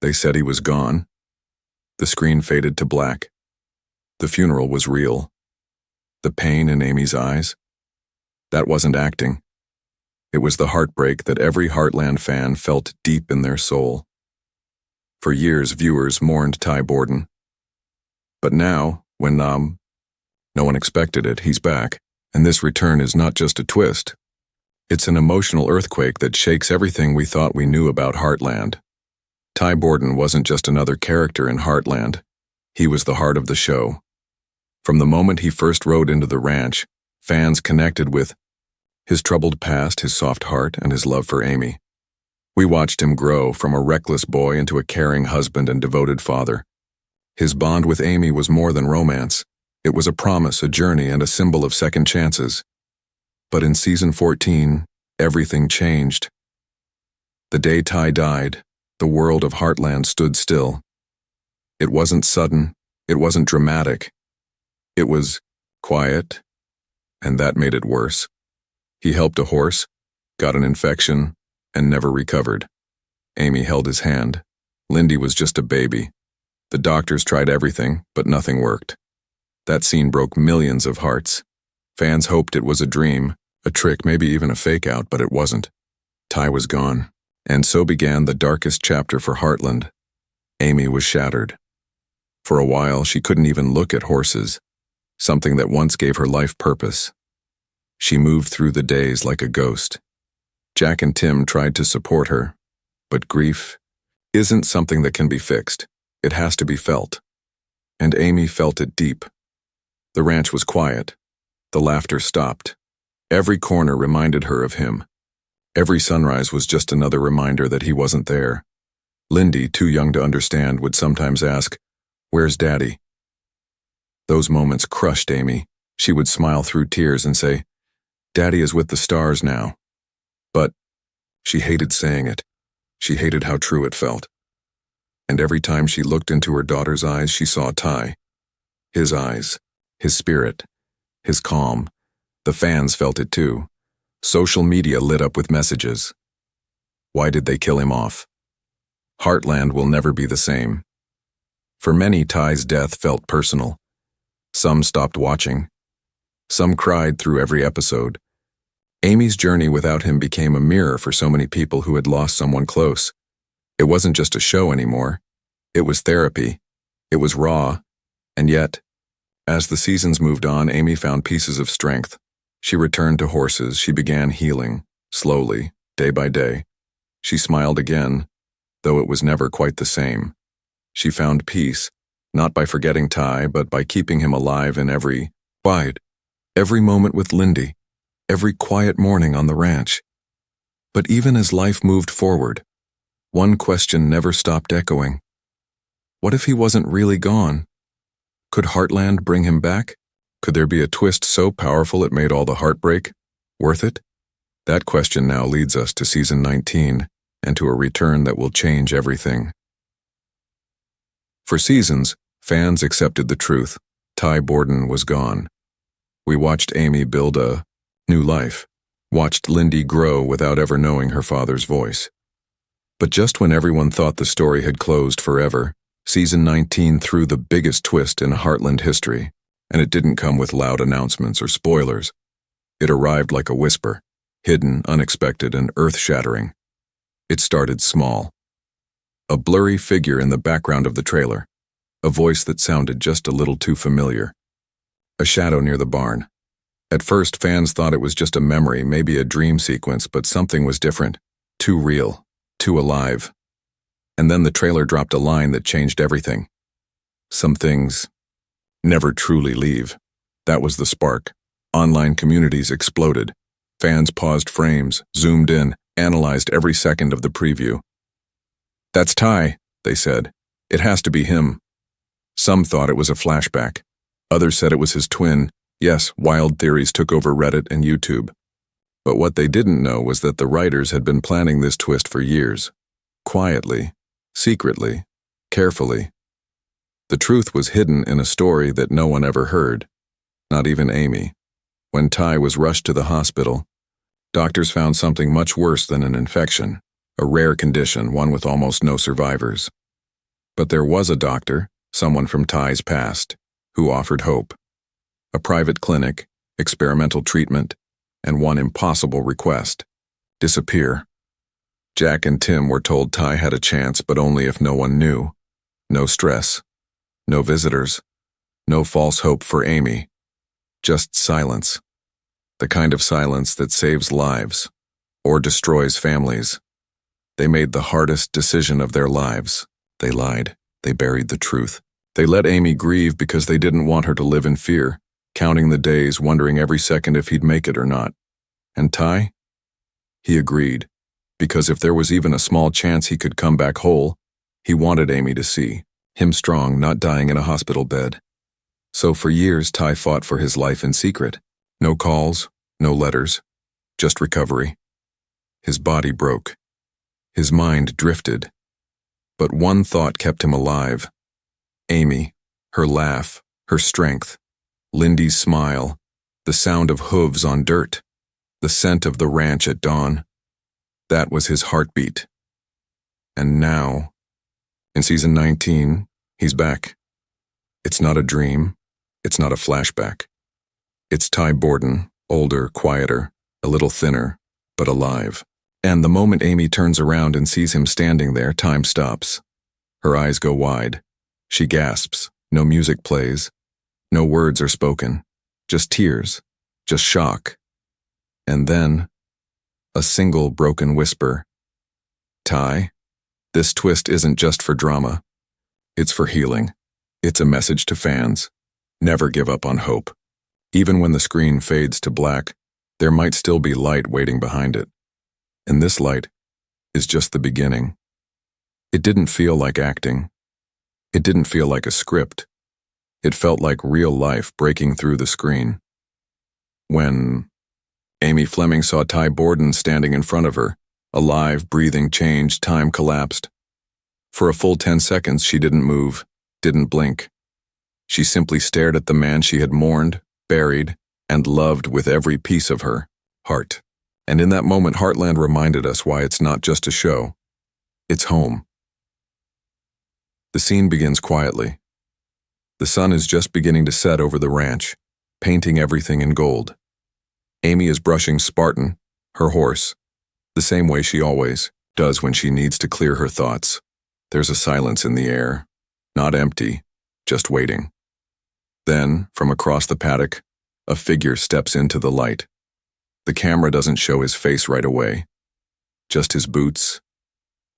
They said he was gone. The screen faded to black. The funeral was real. The pain in Amy's eyes? That wasn't acting. It was the heartbreak that every Heartland fan felt deep in their soul. For years, viewers mourned Ty Borden. But now, when no one expected it, he's back. And this return is not just a twist. It's an emotional earthquake that shakes everything we thought we knew about Heartland. Ty Borden wasn't just another character in Heartland. He was the heart of the show. From the moment he first rode into the ranch, fans connected with his troubled past, his soft heart, and his love for Amy. We watched him grow from a reckless boy into a caring husband and devoted father. His bond with Amy was more than romance. It was a promise, a journey, and a symbol of second chances. But in season 14, everything changed. The day Ty died, the world of Heartland stood still. It wasn't sudden, it wasn't dramatic. It was quiet, and that made it worse. He helped a horse, got an infection, and never recovered. Amy held his hand. Lyndy was just a baby. The doctors tried everything, but nothing worked. That scene broke millions of hearts. Fans hoped it was a dream, a trick, maybe even a fake-out, but it wasn't. Ty was gone, and so began the darkest chapter for Heartland. Amy was shattered. For a while, she couldn't even look at horses, something that once gave her life purpose. She moved through the days like a ghost. Jack and Tim tried to support her, but grief isn't something that can be fixed. It has to be felt. And Amy felt it deep. The ranch was quiet. The laughter stopped. Every corner reminded her of him. Every sunrise was just another reminder that he wasn't there. Lyndy, too young to understand, would sometimes ask, "Where's Daddy?" Those moments crushed Amy. She would smile through tears and say, "Daddy is with the stars now." But she hated saying it. She hated how true it felt. And every time she looked into her daughter's eyes, she saw Ty. His eyes, his spirit, his calm. The fans felt it too. Social media lit up with messages. Why did they kill him off? Heartland will never be the same. For many, Ty's death felt personal. Some stopped watching. Some cried through every episode. Amy's journey without him became a mirror for so many people who had lost someone close. It wasn't just a show anymore. It was therapy. It was raw. And yet, as the seasons moved on, Amy found pieces of strength. She returned to horses. She began healing, slowly, day by day. She smiled again, though it was never quite the same. She found peace, not by forgetting Ty, but by keeping him alive in every moment with Lyndy, every quiet morning on the ranch. But even as life moved forward, one question never stopped echoing. What if he wasn't really gone? Could Heartland bring him back? Could there be a twist so powerful it made all the heartbreak worth it? That question now leads us to season 19 and to a return that will change everything. For seasons, fans accepted the truth. Ty Borden was gone. We watched Amy build a new life, watched Lyndy grow without ever knowing her father's voice. But just when everyone thought the story had closed forever, season 19 threw the biggest twist in Heartland history, and it didn't come with loud announcements or spoilers. It arrived like a whisper, hidden, unexpected, and earth-shattering. It started small. A blurry figure in the background of the trailer, a voice that sounded just a little too familiar. A shadow near the barn. At first, fans thought it was just a memory, maybe a dream sequence, but something was different, too real, too alive. And then the trailer dropped a line that changed everything. Some things never truly leave. That was the spark. Online communities exploded. Fans paused frames, zoomed in, analyzed every second of the preview. "That's Ty," they said. "It has to be him." Some thought it was a flashback. Others said it was his twin. Yes, wild theories took over Reddit and YouTube. But what they didn't know was that the writers had been planning this twist for years. Quietly, secretly, carefully. The truth was hidden in a story that no one ever heard, not even Amy. When Ty was rushed to the hospital, doctors found something much worse than an infection, a rare condition, one with almost no survivors. But there was a doctor, someone from Ty's past, who offered hope. A private clinic, experimental treatment, and one impossible request: disappear. Jack and Tim were told Ty had a chance, but only if no one knew. No stress, no visitors, no false hope for Amy. Just silence. The kind of silence that saves lives, or destroys families. They made the hardest decision of their lives. They lied. They buried the truth. They let Amy grieve because they didn't want her to live in fear, counting the days, wondering every second if he'd make it or not. And Ty? He agreed, because if there was even a small chance he could come back whole, he wanted Amy to see him strong, not dying in a hospital bed. So for years, Ty fought for his life in secret. No calls, no letters, just recovery. His body broke. His mind drifted. But one thought kept him alive. Amy, her laugh, her strength, Lyndy's smile, the sound of hooves on dirt, the scent of the ranch at dawn. That was his heartbeat. And now, in season 19, he's back. It's not a dream. It's not a flashback. It's Ty Borden, older, quieter, a little thinner, but alive. And the moment Amy turns around and sees him standing there, time stops. Her eyes go wide. She gasps. No music plays. No words are spoken. Just tears. Just shock. And then, a single broken whisper. Ty, this twist isn't just for drama. It's for healing. It's a message to fans. Never give up on hope. Even when the screen fades to black, there might still be light waiting behind it. And this light is just the beginning. It didn't feel like acting. It didn't feel like a script. It felt like real life breaking through the screen. When Amy Fleming saw Ty Borden standing in front of her, alive, breathing, changed, time collapsed. For a full 10 seconds, she didn't move, didn't blink. She simply stared at the man she had mourned, buried, and loved with every piece of her heart. And in that moment, Heartland reminded us why it's not just a show. It's home. The scene begins quietly. The sun is just beginning to set over the ranch, painting everything in gold. Amy is brushing Spartan, her horse, the same way she always does when she needs to clear her thoughts. There's a silence in the air, not empty, just waiting. Then, from across the paddock, a figure steps into the light. The camera doesn't show his face right away, just his boots,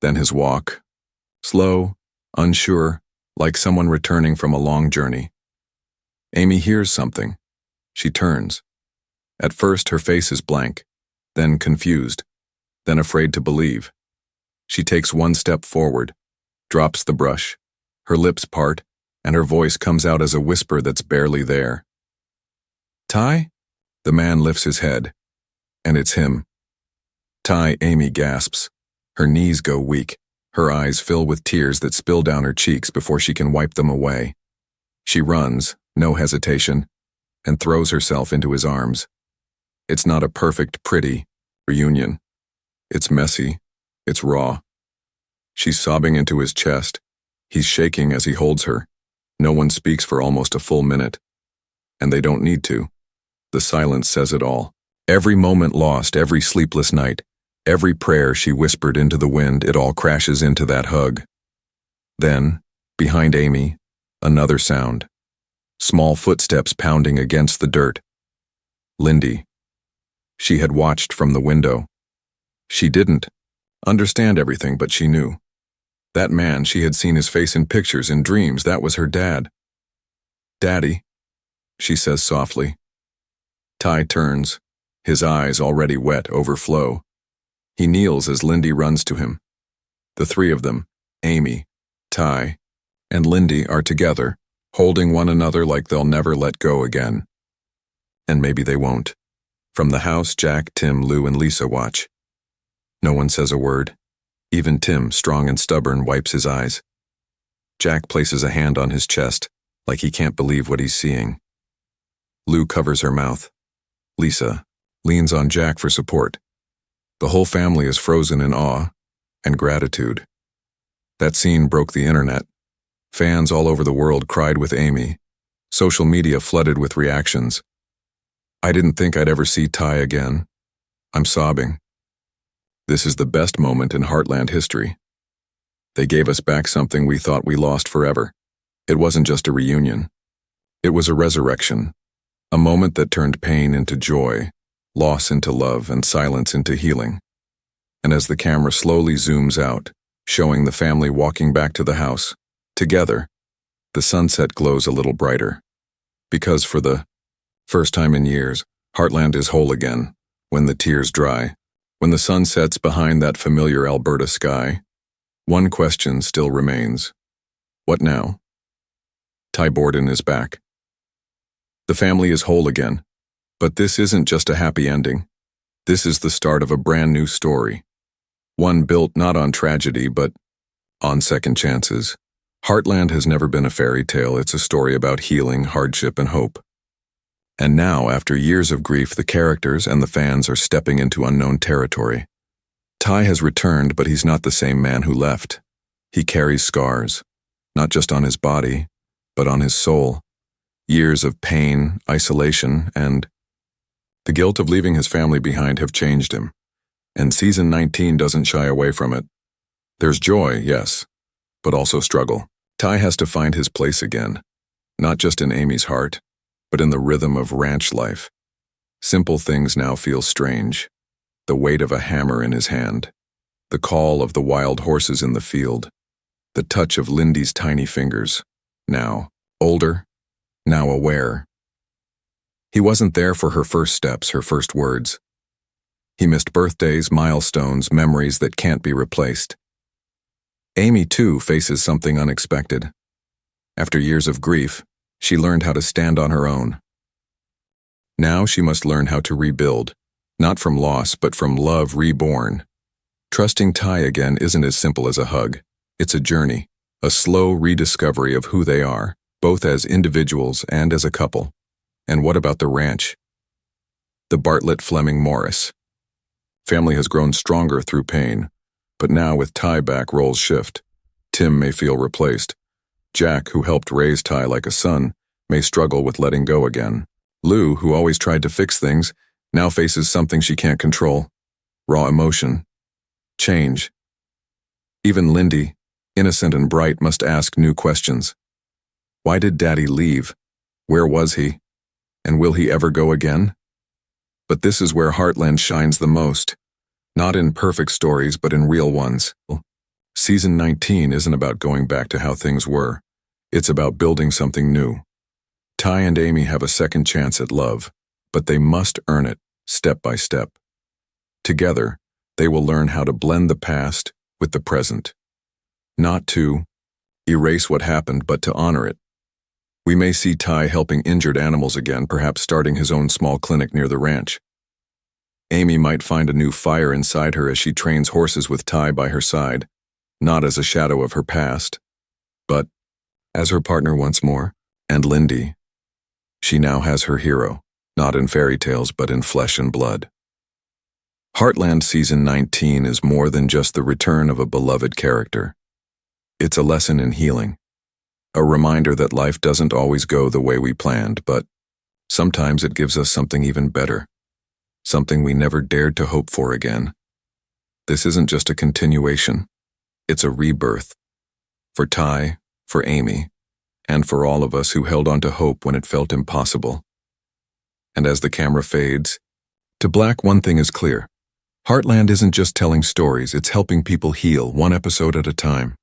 then his walk, slow, unsure, like someone returning from a long journey. Amy hears something. She turns. At first, her face is blank, then confused, then afraid to believe. She takes one step forward, drops the brush, her lips part, and her voice comes out as a whisper that's barely there. Ty? The man lifts his head, and it's him. Ty, Amy gasps. Her knees go weak. Her eyes fill with tears that spill down her cheeks before she can wipe them away. She runs, no hesitation, and throws herself into his arms. It's not a perfect, pretty reunion. It's messy. It's raw. She's sobbing into his chest. He's shaking as he holds her. No one speaks for almost a full minute. And they don't need to. The silence says it all. Every moment lost, every sleepless night, every prayer she whispered into the wind, it all crashes into that hug. Then, behind Amy, another sound. Small footsteps pounding against the dirt. Lyndy. She had watched from the window. She didn't understand everything, but she knew. That man, she had seen his face in pictures, in dreams, that was her dad. Daddy, she says softly. Ty turns. His eyes, already wet, overflow. He kneels as Lyndy runs to him. The three of them, Amy, Ty, and Lyndy, are together, holding one another like they'll never let go again. And maybe they won't. From the house, Jack, Tim, Lou, and Lisa watch. No one says a word. Even Tim, strong and stubborn, wipes his eyes. Jack places a hand on his chest, like he can't believe what he's seeing. Lou covers her mouth. Lisa leans on Jack for support. The whole family is frozen in awe and gratitude. That scene broke the internet, Fans all over the world cried with Amy. Social media flooded with reactions. I didn't think I'd ever see Ty again. I'm sobbing. This is the best moment in Heartland history. They gave us back something we thought we lost forever. It wasn't just a reunion. It was a resurrection, a moment that turned pain into joy, loss into love, and silence into healing. And as the camera slowly zooms out, showing the family walking back to the house, together, the sunset glows a little brighter. Because for the first time in years, Heartland is whole again, when the tears dry, when the sun sets behind that familiar Alberta sky. One question still remains. What now? Ty Borden is back. The family is whole again, but this isn't just a happy ending. This is the start of a brand new story. One built not on tragedy, but on second chances. Heartland has never been a fairy tale. It's a story about healing, hardship, and hope. And now, after years of grief, the characters and the fans are stepping into unknown territory. Ty has returned, but he's not the same man who left. He carries scars, not just on his body, but on his soul. Years of pain, isolation, and the guilt of leaving his family behind have changed him. And season 19 doesn't shy away from it. There's joy, yes, but also struggle. Ty has to find his place again, not just in Amy's heart, but in the rhythm of ranch life. Simple things now feel strange. The weight of a hammer in his hand, the call of the wild horses in the field, the touch of Lyndy's tiny fingers, now older, now aware. He wasn't there for her first steps, her first words. He missed birthdays, milestones, memories that can't be replaced. Amy, too, faces something unexpected. After years of grief, she learned how to stand on her own. Now she must learn how to rebuild, not from loss, but from love reborn. Trusting Ty again isn't as simple as a hug. It's a journey, a slow rediscovery of who they are, both as individuals and as a couple. And what about the ranch? The Bartlett-Fleming Morris. Family has grown stronger through pain, but now with Ty back, roles shift. Tim may feel replaced. Jack, who helped raise Ty like a son, may struggle with letting go again. Lou, who always tried to fix things, now faces something she can't control. Raw emotion. Change. Even Lyndy, innocent and bright, must ask new questions. Why did Daddy leave? Where was he? And will he ever go again? But this is where Heartland shines the most. Not in perfect stories, but in real ones. Season 19 isn't about going back to how things were. It's about building something new. Ty and Amy have a second chance at love, but they must earn it, step by step. Together, they will learn how to blend the past with the present. Not to erase what happened, but to honor it. We may see Ty helping injured animals again, perhaps starting his own small clinic near the ranch. Amy might find a new fire inside her as she trains horses with Ty by her side, not as a shadow of her past, but as her partner once more. And Lyndy, she now has her hero, not in fairy tales, but in flesh and blood. Heartland Season 19 is more than just the return of a beloved character. It's a lesson in healing, a reminder that life doesn't always go the way we planned, but sometimes it gives us something even better, something we never dared to hope for again. This isn't just a continuation, it's a rebirth. For Ty, for Amy, and for all of us who held on to hope when it felt impossible. And as the camera fades to black, one thing is clear. Heartland isn't just telling stories, it's helping people heal, one episode at a time.